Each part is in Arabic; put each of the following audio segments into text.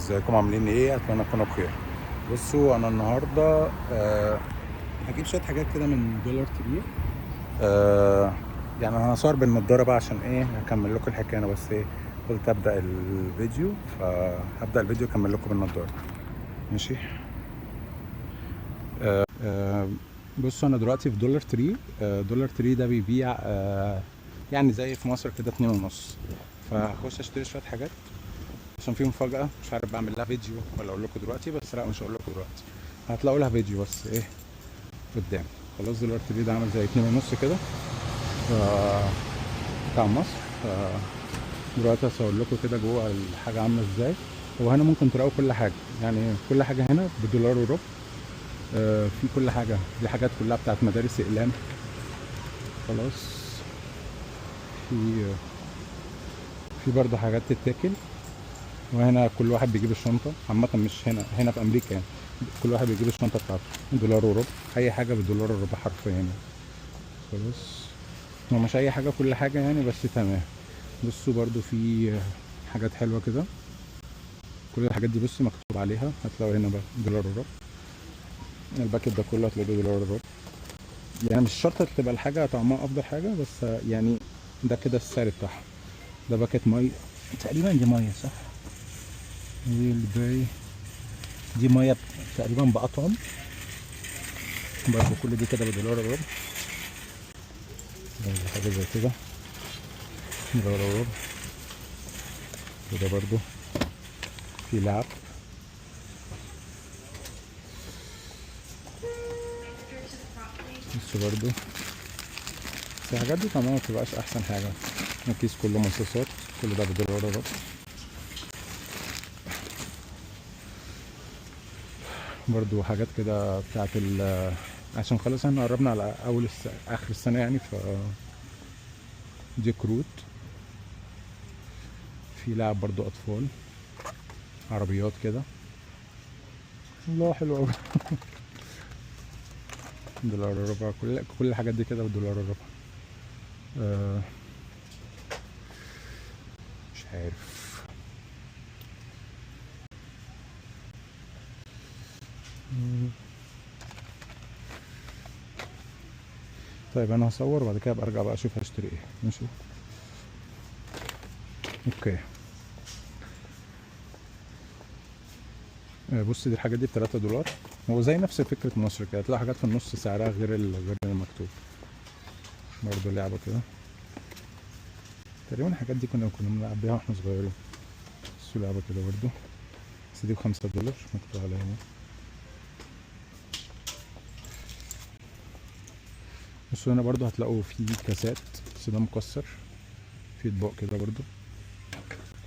ازيكم عاملين ايه؟ اتمنى تكونوا بخير. بصوا انا النهارده هجيب شويه حاجات كده من دولار تري. يعني انا هصور بالنضاره بقى عشان ايه هكمل لكم الحكايه. انا بس ايه قلت ابدا الفيديو، فهبدا الفيديو اكمل لكم بالنضاره. ماشي. بصوا انا دلوقتي في دولار تري. دولار تري ده بيبيع يعني زي في مصر كده 2.5. فهخش اشتري شويه حاجات عشان في مفاجأة، مش عارف بعمل لها فيديو ولا اقول لكم دلوقتي، بس لا مش هقول لكم دلوقتي، هتلاقوا لها فيديو بس ايه قدام. خلاص دلوقتي الفيديو ده عامل زي 2.5 كده بتاع مصر. دلوقتي هصور لكم كده جوه الحاجة عاملة ازاي. وهنا ممكن تلاقوا كل حاجة، يعني كل حاجة هنا بدولار وربع. في كل حاجة، دي حاجات كلها بتاعت مدارس اقلام. خلاص. في برضه حاجات تتاكل. وهنا كل واحد بيجيب الشنطة عامة، مش هنا في أمريكا يعني. كل واحد بيجيب الشنطة بتاعته دولار وربع، أي حاجة بالدولار وربع حرفيا يعني. خلاص. هو مش أي حاجة، كل حاجة يعني، بس تمام. بصوا برضو في حاجات حلوة كده. كل الحاجات دي بصوا مكتوب عليها، هتلاقوا هنا بقى دولار وربع. الباكت ده كله هتلاقيه دولار وربع. يعني مش شرط تبقى الحاجة طعمها أفضل حاجة، بس يعني ده كده السعر بتاعها. ده باكت مية تقريبا، دي مية صح؟ دي الباقي دي مية تقريبا بأطعم. برضه كل دي كده بدولار وربع. برضه حاجة زي كده دولار وربع. وده برضه في لعب. بس برضه بس الحاجات دي طبعا مبتبقاش أحسن حاجة. الكيس كله مصاصات، كل ده بدولار وربع. برضه حاجات كده بتاعت عشان خلاص احنا قربنا على آخر السنة يعني. دي كروت. في لعب برضه أطفال، عربيات كده. الله حلو أوي. دولار وربع. كل الحاجات دي كده بدولار وربع. آه مش عارف. طيب انا هصور وبعد كده ابقى ارجع بقى اشوف هشتري ايه. ماشي. اوكي. بص دي الحاجات دي ب3 دولار. هو زي نفس فكرة مصر كده، هتلاقي حاجات في النص سعرها غير المكتوب. برضه لعبة كده تقريبا. الحاجات دي كنا بنلعب بيها واحنا صغيرين. بس لعبة كده برضه، بس دي ب5 دولار مكتوب عليها هنا. بصوا هنا برضه هتلاقوا في كاسات، بس ده مكسر. في اطباق كده برضه.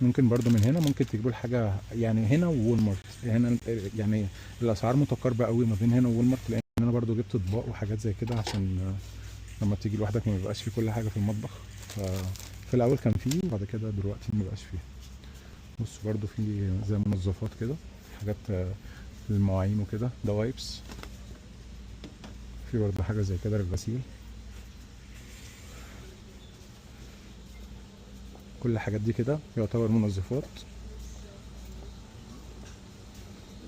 ممكن برضو من هنا ممكن تجيبوا الحاجة، يعني هنا وول مارت هنا يعني الأسعار متقاربة قوي ما بين هنا وول مارت. لأن أنا برضو جبت أطباق وحاجات زي كده عشان لما تيجي لوحدك ما بيبقاش فيه كل حاجة في المطبخ. في الأول كان فيه، وبعد كده دلوقتي ما بقاش فيه. بص برضو في زي منظفات كده، حاجات للمواعين وكده، ده وايبس. في برضو حاجة زي كده للغسيل. كل الحاجات دي كده يعتبر منظفات.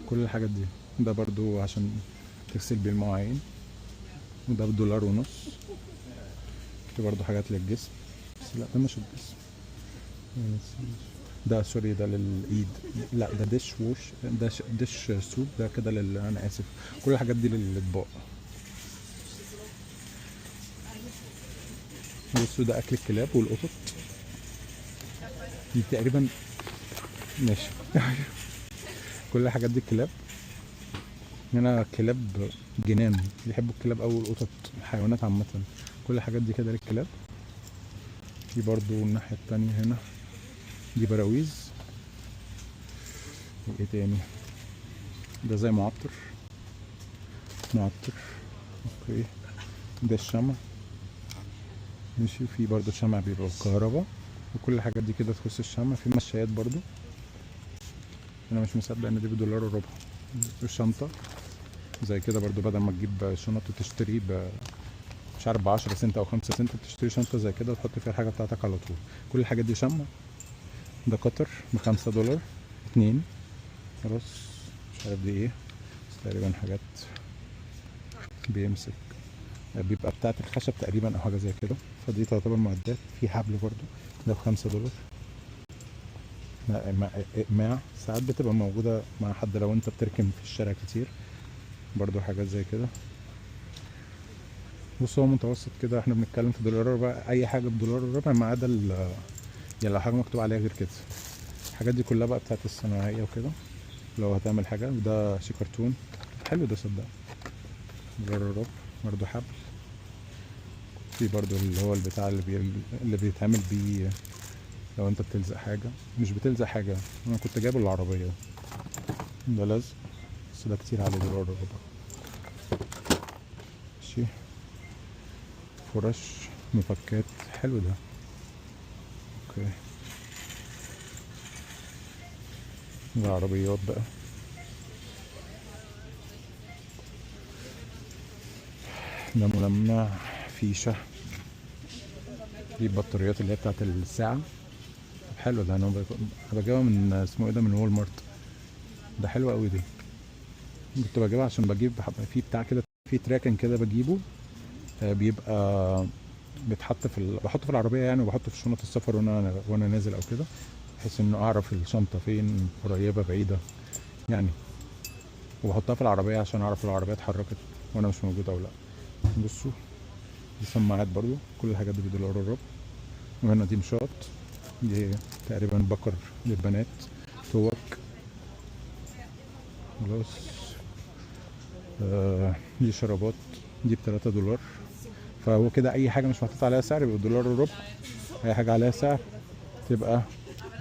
كل الحاجات دي ده برضو عشان تغسل بيه المواعين. وده ب1.5 دولار. في برضو حاجات للجسم، بس لا ده مش الجسم. ده سوري ده للايد. لا ده ديش ووش، ده ديش سوب، ده كده انا اسف. كل الحاجات دي للاطباق. بصوا ده اكل الكلاب والقطط. دي تقريبا ماشي. كل الحاجات دي الكلاب. هنا كلاب جنان، بيحبوا الكلاب او القطط، الحيوانات عامه. كل الحاجات دي كده للكلاب. في برضو الناحيه التانية هنا دي براويز. وايه تاني؟ ده زي معطر. اوكي. ده الشمع. ماشي. في برضو الشمع بيبقى بالكهرباء. وكل الحاجات دي كده تخص الشمع. في مشايات برضو. انا مش مصدق ان دي ب1.25 دولار. الشنطة زي كده برضو، بدل ما تجيب شنط وتشتري مش عارف ب10 سنت او 5 سنت، بتشتري شنطة زي كده وتحط فيها الحاجة بتاعتك على طول. كل الحاجات دي شمع. ده قطر ب5 دولار 2. خلاص. مش عارف دي ايه، بس تقريبا حاجات بيمسك، بيبقى بتاعة الخشب تقريبا او حاجة زي كده. فدي تعتبر معدات. في حبل برضو، ده ب5 دولار. اقماع ساعات بتبقى موجودة مع حد لو انت بتركن في الشارع كتير، برضو حاجات زي كده. بص هو متوسط كده، احنا بنتكلم في دولار وربع، اي حاجة بدولار وربع ما عدا يعني لو حاجة مكتوب عليها غير كده. الحاجات دي كلها بقى بتاعت الصناعية وكده، لو هتعمل حاجة. وده شي كرتون حلو ده، صدق. دولار وربع. برضو حبل. في برضو اللي هو البتاع اللي بيتعمل بيه لو انت بتلزق حاجة. مش بتلزق حاجة، انا كنت جايبه العربية. ده لزق، بس ده كتير عليه دولار وربع. ماشي. فرش، مفكات، حلو ده. اوكي. ده عربيات بقى. ده ملمع، فيشة. دي البطاريات اللي هي بتاعت الساعة. طب حلو ده، انا بجيبها من اسمه ايه ده، من وول مارت. ده حلو قوي دي. كنت بجيبها عشان بجيب في بتاع كده، في تراكن كده بجيبه. بيبقى بيتحط بحطه في العربية يعني، وبحطه في شنطة السفر وانا نازل او كده، بحيث انه اعرف الشنطة فين، قريبة بعيدة يعني. وبحطها في العربية عشان اعرف لو العربية اتحركت وانا مش موجود او لا. بصوا، دي سماعات برضو. كل الحاجات دي بدولار وربع. وهنا دي مشاط، دي تقريبا بكر للبنات، توك. خلاص. دي شرابات، دي ب3 دولار. فهو كده اي حاجة مش محطوط عليها سعر يبقى دولار وربع، اي حاجة عليها سعر تبقى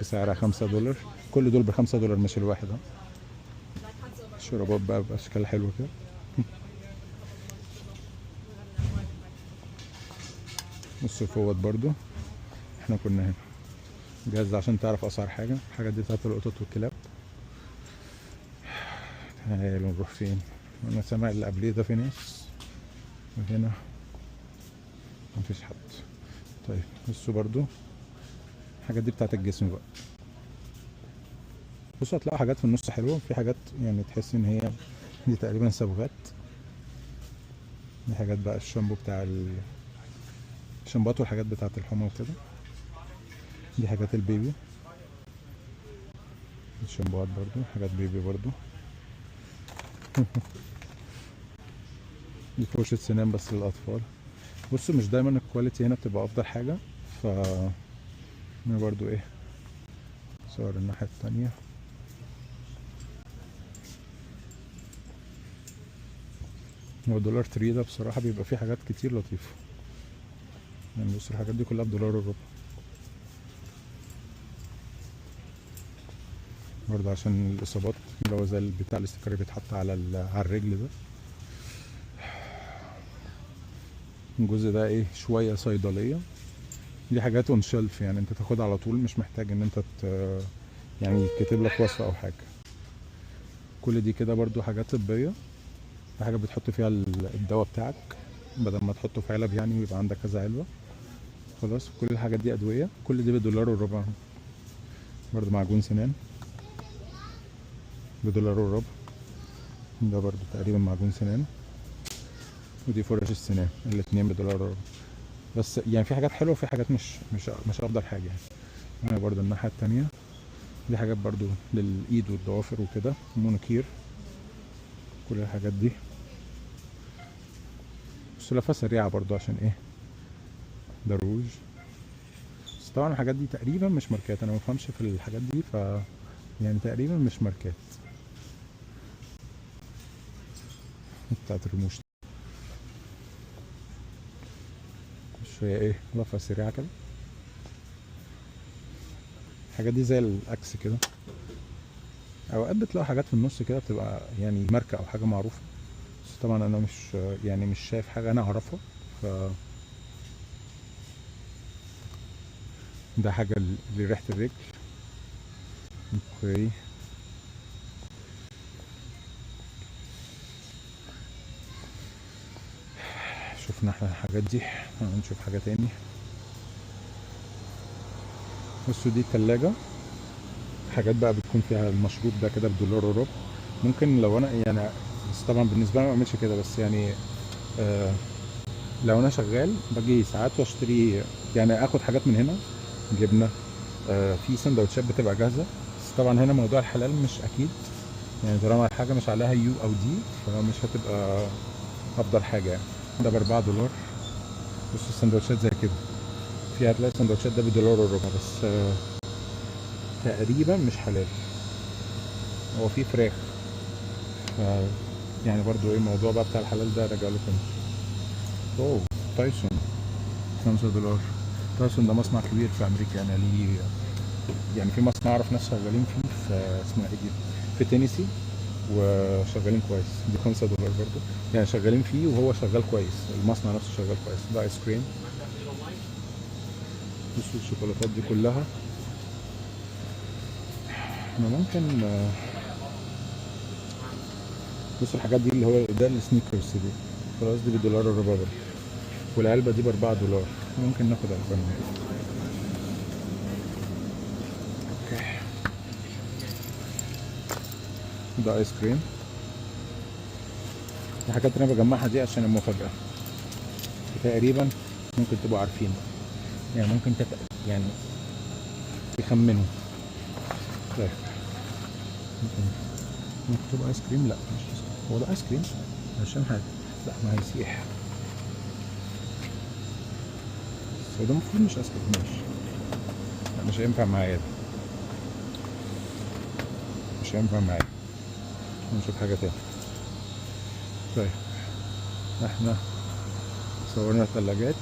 بسعرها 5 دولار. كل دول ب5 دولار مش الواحد. ها. شرابات بقى بأشكال حلوة كده. والصفوات برضو. احنا كنا هنا. جاهز عشان تعرف اسعار حاجة. الحاجات دي بتاعت القطط والكلاب. تعالوا نروح فين؟ انا سامع اللي قبليه ده في ناس، وهنا مفيش حد. طيب بصوا برضو، الحاجات دي بتاعت الجسم بقى. بصوا هتلاقوا حاجات في النص حلوة، وفي حاجات يعني تحس ان هي دي تقريبا صبغات. دي حاجات بقى الشامبو بتاع الشامبوات والحاجات بتاعت الحمى وكده. دي حاجات البيبي، الشامبوات برضو، حاجات بيبي برضو. دي فرشة سنان بس للأطفال. بصوا مش دايما الكواليتي هنا بتبقى أفضل حاجة. ف هنا برضو ايه، صور الناحية التانية. هو دولار تري ده بصراحة بيبقى فيه حاجات كتير لطيفة يعني. بص الحاجات دي كلها بدولار وربع برضه، عشان الإصابات اللي هو زي بتاع الاستيكر اللي بيتحط على الرجل ده. الجزء ده ايه، شوية صيدلية. دي حاجات اون شيلف يعني، انت تاخدها على طول، مش محتاج ان انت يعني يكتب لك وصفة او حاجة. كل دي كده برضو حاجات طبية. في حاجة بتحط فيها الدواء بتاعك، بدل ما تحطه في علب يعني ويبقى عندك كذا علبة. خلاص. كل الحاجات دي أدوية. كل دي بدولار وربع. برضو معجون سنان بدولار وربع. ده برضو تقريبا معجون سنان. ودي فرش السنان، الاتنين بدولار وربع. بس يعني في حاجات حلوة وفي حاجات مش أفضل حاجة يعني. هنا برضو الناحية التانية، دي حاجات برضو للإيد والضوافر وكده، مونوكير. كل الحاجات دي سلافة سريعة برضو، عشان ايه، ده روج. بس طبعا الحاجات دي تقريبا مش ماركات، انا مفهمش في الحاجات دي، يعني تقريبا مش ماركات. بتاعت الرموش شوية ايه، لفة سريعة كده. الحاجات دي زي الأكس كده. أوقات بتلاقوا حاجات في النص كده بتبقى يعني ماركة أو حاجة معروفة، بس طبعا أنا مش يعني مش شايف حاجة أنا أعرفها. ف ده حاجة لريحة الرجل. اوكي. شفنا احنا الحاجات دي، هنشوف حاجة تاني. بصوا دي التلاجة، حاجات بقى بتكون فيها المشروب ده كده بدولار وربع. ممكن لو انا يعني، بس طبعا بالنسبه لي ما بعملش كده، بس يعني آه لو انا شغال باجي ساعات واشتري، يعني اخد حاجات من هنا، جبنه، في سندوتشات بتبقى جاهزه. بس طبعا هنا موضوع الحلال مش اكيد، يعني طالما الحاجه مش عليها يو او دي فمش هتبقى افضل حاجه يعني. ده ب4 دولار. بص السندوتشات زي كده، في هتلاقي السندوتشات ده بدولار وربع بس، تقريبا مش حلال. هو في فراخ، ف يعني برضو ايه الموضوع بقى بتاع الحلال ده راجع له كام. اوه، تايسون 5 دولار. تايسون ده مصنع كبير في امريكا، يعني ليه، يعني في مصنع اعرف ناس شغالين فيه في اسمها ايه دي، في تينيسي، وشغالين كويس. دي 5 دولار برضو، يعني شغالين فيه وهو شغال كويس، المصنع نفسه شغال كويس. ده ايس كريم. بصوا الشوكولاتات دي كلها. احنا ممكن بصوا الحاجات دي اللي هو ده السنيكرز دي، خلاص دي بدولار وربع برضه، والعلبة دي ب4 دولار. ممكن ناخد علبة منها. اوكي. ده ايس كريم. الحاجات اللي انا بجمعها دي عشان المفاجأة تقريبا، ممكن تبقوا عارفين، يعني ممكن يعني تخمنوا. طيب ممكن تبقى ايس كريم، لا مش ايس كريم. هو ده ايس كريم عشان حاجة، لا ما هيسيح. بس هو ده المفروض مش ايس كريم، ماشي. لا مش هينفع معايا ده، مش هينفع معايا. نشوف حاجة تاني. طيب احنا صورنا الثلاجات.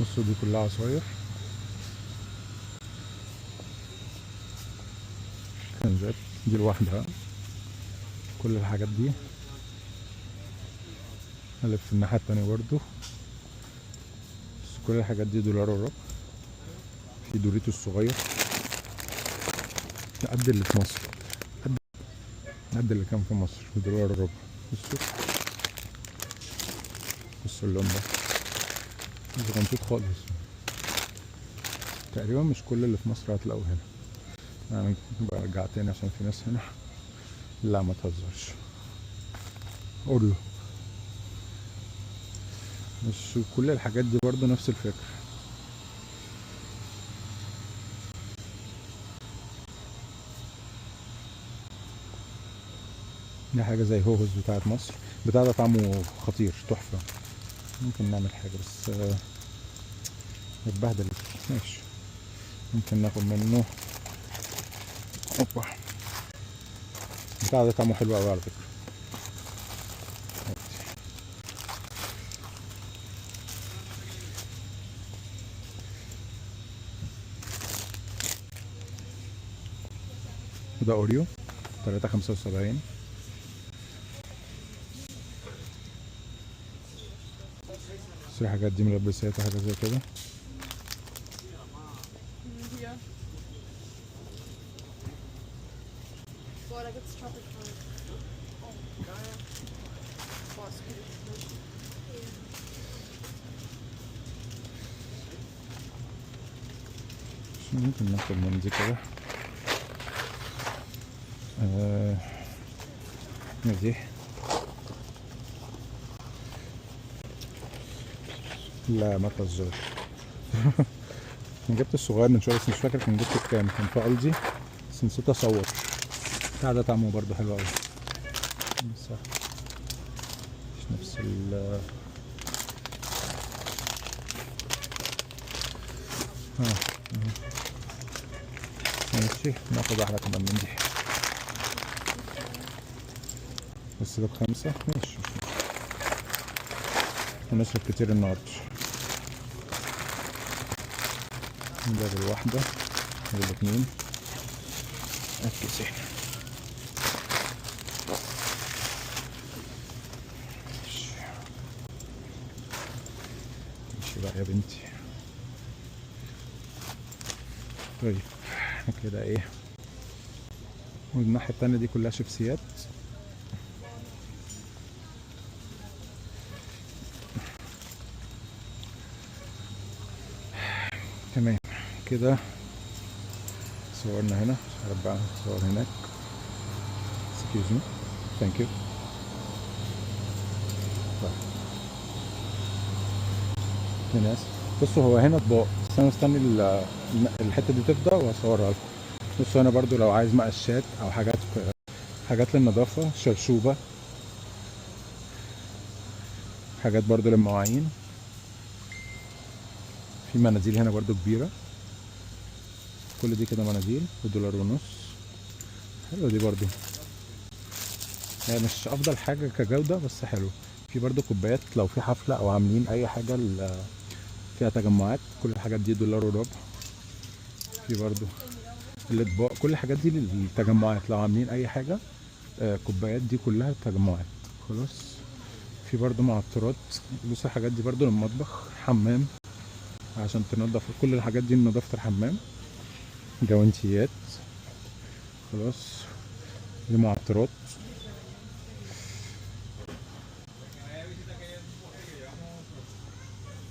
بصوا دي كلها عصاير، كنزات، دي لوحدها. كل الحاجات دي هلف الناحية التانية برضو. بس كل الحاجات دي دولار وربع. في دوريتو الصغير قد اللي في مصر، قد اللي كان في مصر بدولار وربع. بصوا، بصوا اللون ده مش غنطوط خالص. تقريبا مش كل اللي في مصر هتلاقوه هنا. يعني برجع تاني عشان في ناس هنا، لا ما تهزرش. اوريو. مش كل الحاجات دي برضو نفس الفكرة. دي حاجة زي هوهوز بتاعت مصر، بتاع ده طعمه خطير تحفة. ممكن نعمل حاجة بس اتبهدل. ماشي، ممكن ناخد منه. اوبا، بتاع ده طعمه حلو قوي على فكرة. ده اوريو 3.75. بس الحاجات دي ملبسات وحاجات زي كده. Hier. Boah, da gibt's Tropical. Oh, geil. Boah, ist gut. ممكن ناخد من دي كده. دي لا ما تهزرش. انا جبت الصغير من شويه بس مش فاكر كان جبته بكام، كان في الدي بس نسيت اصور. بتاع ده طعمه برضه حلو قوي، صح مش نفس ال ماشي. ناخد واحدة كمان من دي، بس ده ب5. ماشي، هنصرف كتير النهاردة. ده بالواحدة بالاتنين. أكيد ماشي بقى يا بنتي. طيب احنا كده ايه، والناحية التانية دي كلها شيبسيات. كده صورنا هنا، مش عارف بقى نصور هناك. excuse me thank you. طيب في ناس، بصوا هو هنا اطباق، بس انا مستني الحته دي تفضى وهصورها لكم. بصوا هنا برضو لو عايز مقشات او حاجات للنظافه، شرشوبه، حاجات برضو للمواعين. في مناديل هنا برضو كبيره، كل دي كده مناديل $1.50. حلوه دي برضو، هي مش افضل حاجه كجوده بس حلو. في برضو كوبايات لو في حفله او عاملين اي حاجه فيها تجمعات، كل الحاجات دي $1.25. في برضو الاطباق، كل الحاجات دي للتجمعات لو عاملين اي حاجه. كوبايات دي كلها تجمعات خلاص. في برضو معطرات، بص الحاجات دي برضو للمطبخ، حمام عشان تنضف، كل الحاجات دي لنظافه الحمام. جوانتيات خلاص، دي معطرات.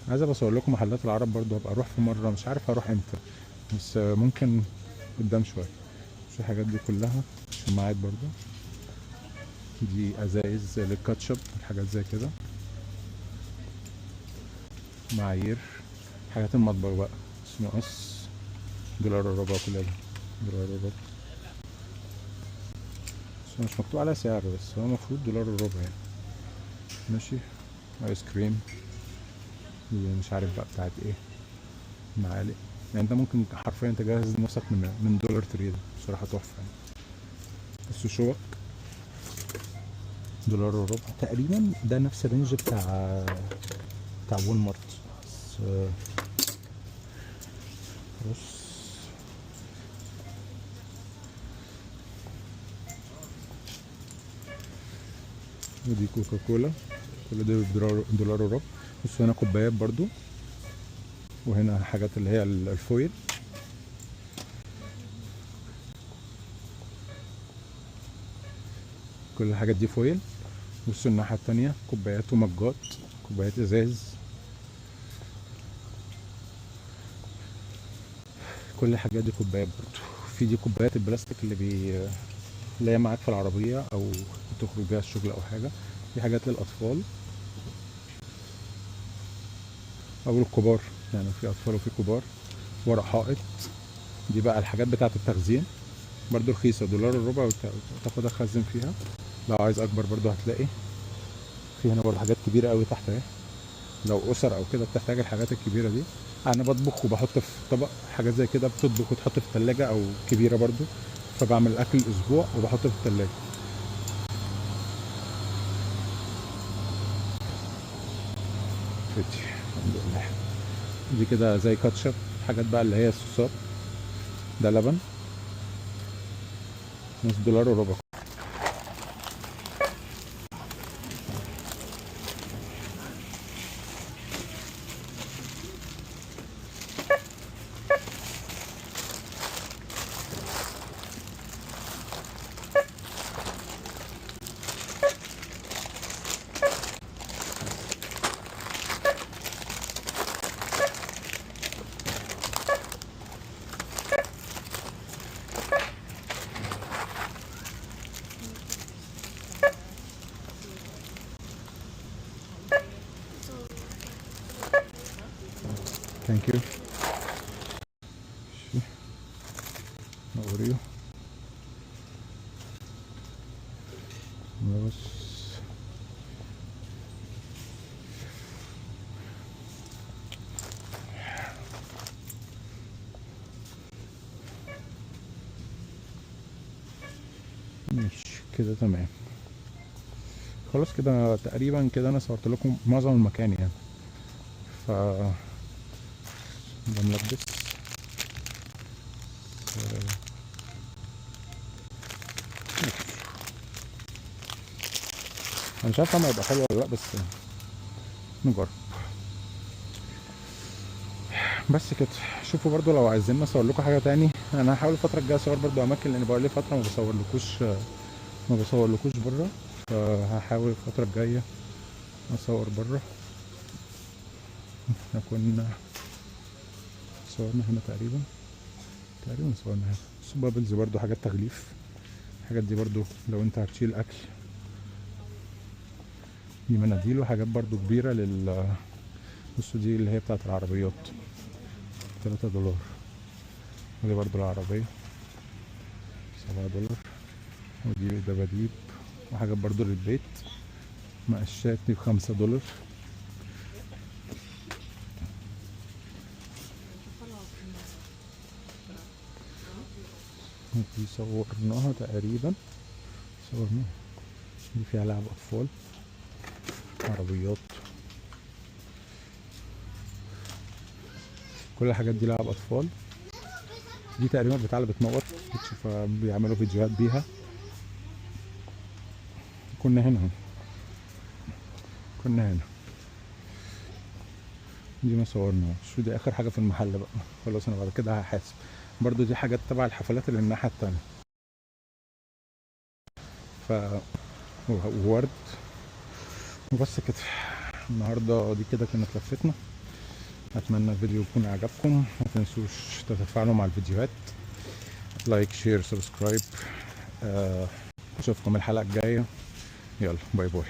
عايز ابقى اصور لكم محلات العرب برضو، هبقى اروح في مره، مش عارف هروح امتى بس ممكن قدام شويه. مش الحاجات دي كلها شماعات برضو، دي ازايز للكاتشب، حاجات زي كده، معايير، حاجات المطبخ بقى، مقص $1.25 كل ده، $1.25. بس مش مكتوب عليها سعر، بس هو المفروض $1.25 يعني. ماشي. ايس كريم، دي مش عارف بقى بتاعت ايه، معالق. يعني انت ممكن حرفيا تجهز نفسك من دولار تري ده، بصراحة تحفة يعني. بس شوك $1.25 تقريبا، ده نفس الرينج بتاع وول مارت. بس بص، ودي كوكا كولا، كل ده $1.25. بص هنا كوبايات برضو، وهنا حاجات اللي هي الفويل، كل الحاجات دي فويل. بصوا الناحية التانية كوبايات ومجات، كوبايات ازاز، كل الحاجات دي كوبايات برضو. في دي كوبايات البلاستيك اللي هي معاك في العربية او تخرج بيها الشغل او حاجة. في حاجات للأطفال او الكبار، يعني في أطفال وفي كبار. ورق حائط، دي بقى الحاجات بتاعة التخزين، برضو رخيصة $1.25، وتاخدها تخزن فيها. لو عايز أكبر برضو هتلاقي في هنا برضو حاجات كبيرة قوي تحت اهي، لو أسر أو كده بتحتاج الحاجات الكبيرة دي. أنا بطبخ وبحط في طبق حاجات زي كده، بتطبخ وتحط في التلاجة أو كبيرة برضو، فبعمل أكل أسبوع وبحطه في التلاجة. فتي الحمد لله. دي كده زي كاتشب، حاجات بقى اللي هي الصوصات. ده لبن، $1.25. ثانك يو. اوريو بس. ماشي كده تمام. خلاص كده تقريبا كده انا صورت لكم معظم المكان يعني. ف ده ملبس. انا مش عارف طعمه هيبقى حلو ولا لا، بس نجرب. بس كده. شوفوا برضو لو عايزين اصور لكم حاجه تاني، انا هحاول الفتره الجايه اصور برضو اماكن، لان بقى لي فتره ما بصورلكوش بره. فهحاول الفتره الجايه اصور بره. احنا كنا صورنا هنا تقريبا صورنا هنا. بس بابلز برضو حاجات تغليف. الحاجات دي برضو لو انت هتشيل اكل. دي مناديل وحاجات برضو كبيرة بصوا دي اللي هي بتاعت العربيات، $3. ودي برضو العربية $7. ودي دباديب وحاجات برضو للبيت. مقشات دي $5. دي صورناها تقريبا، دي فيها لعب أطفال، عربيات، كل الحاجات دي لعب أطفال. دي تقريبا بتاع اللي بتنور، بتشوف بيعملوا فيديوهات بيها. كنا هنا دي ما صورناش. شو دي آخر حاجة في المحل بقى، خلاص أنا بعد كده هحاسب. برضو دي حاجات تبع الحفلات اللي الناحية التانية. وورد وبس كده. النهارده دي كده كانت لفتنا. اتمنى الفيديو يكون عجبكم. ما تنسوش تتفاعلوا مع الفيديوهات، لايك شير سبسكرايب. اشوفكم الحلقه الجايه. يلا باي باي.